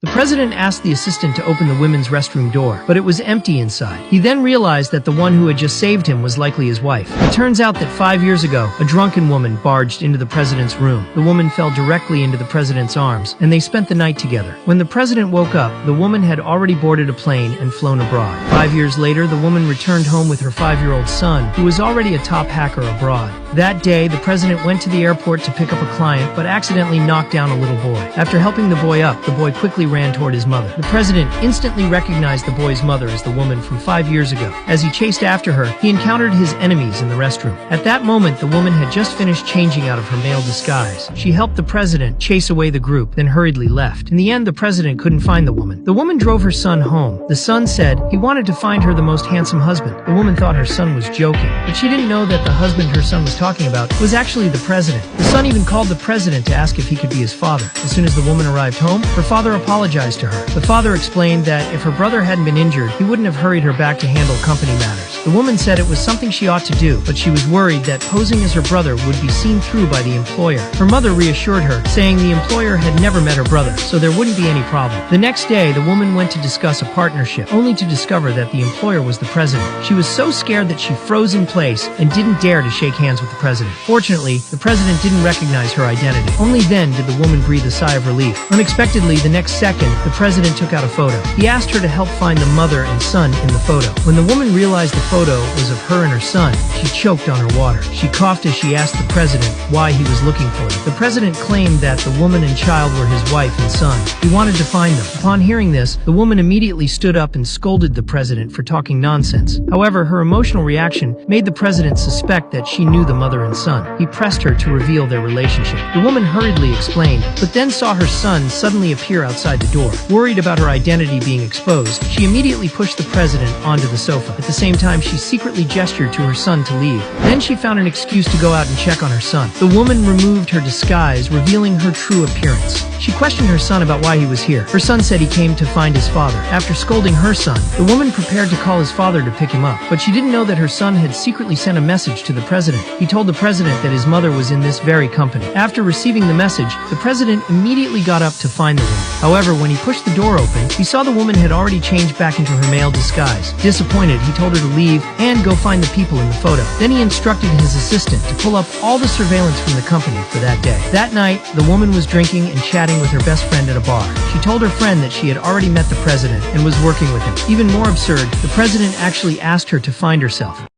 The president asked the assistant to open the women's restroom door, but it was empty inside. He then realized that the one who had just saved him was likely his wife. It turns out that 5 years ago, a drunken woman barged into the president's room. The woman fell directly into the president's arms, and they spent the night together. When the president woke up, the woman had already boarded a plane and flown abroad. 5 years later, the woman returned home with her 5-year-old son, who was already a top hacker abroad. That day, the president went to the airport to pick up a client, but accidentally knocked down a little boy. After helping the boy up, the boy quickly ran toward his mother. The president instantly recognized the boy's mother as the woman from 5 years ago. As he chased after her, he encountered his enemies in the restroom. At that moment, the woman had just finished changing out of her male disguise. She helped the president chase away the group, then hurriedly left. In the end, the president couldn't find the woman. The woman drove her son home. The son said he wanted to find her the most handsome husband. The woman thought her son was joking, but she didn't know that the husband her son was talking about was actually the president. The son even called the president to ask if he could be his father. As soon as the woman arrived home, her father apologized to her. The father explained that if her brother hadn't been injured, he wouldn't have hurried her back to handle company matters. The woman said it was something she ought to do, but she was worried that posing as her brother would be seen through by the employer. Her mother reassured her, saying the employer had never met her brother, so there wouldn't be any problem. The next day, the woman went to discuss a partnership, only to discover that the employer was the president. She was so scared that she froze in place and didn't dare to shake hands with the president. Fortunately, the president didn't recognize her identity. Only then did the woman breathe a sigh of relief. Unexpectedly, the next second, the president took out a photo. He asked her to help find the mother and son in the photo. When the woman realized the photo was of her and her son, she choked on her water. She coughed as she asked the president why he was looking for them. The president claimed that the woman and child were his wife and son. He wanted to find them. Upon hearing this, the woman immediately stood up and scolded the president for talking nonsense. However, her emotional reaction made the president suspect that she knew the mother and son. He pressed her to reveal their relationship. The woman hurriedly explained, but then saw her son suddenly appear outside the door. Worried about her identity being exposed, she immediately pushed the president onto the sofa. At the same time, she secretly gestured to her son to leave. Then she found an excuse to go out and check on her son. The woman removed her disguise, revealing her true appearance. She questioned her son about why he was here. Her son said he came to find his father. After scolding her son, the woman prepared to call his father to pick him up, but she didn't know that her son had secretly sent a message to the president. He told the president that his mother was in this very company. After receiving the message, the president immediately got up to find the woman. However, when he pushed the door open, he saw the woman had already changed back into her male disguise. Disappointed, he told her to leave and go find the people in the photo. Then he instructed his assistant to pull up all the surveillance from the company for that day. That night, the woman was drinking and chatting with her best friend at a bar. She told her friend that she had already met the president and was working with him. Even more absurd, the president actually asked her to find herself.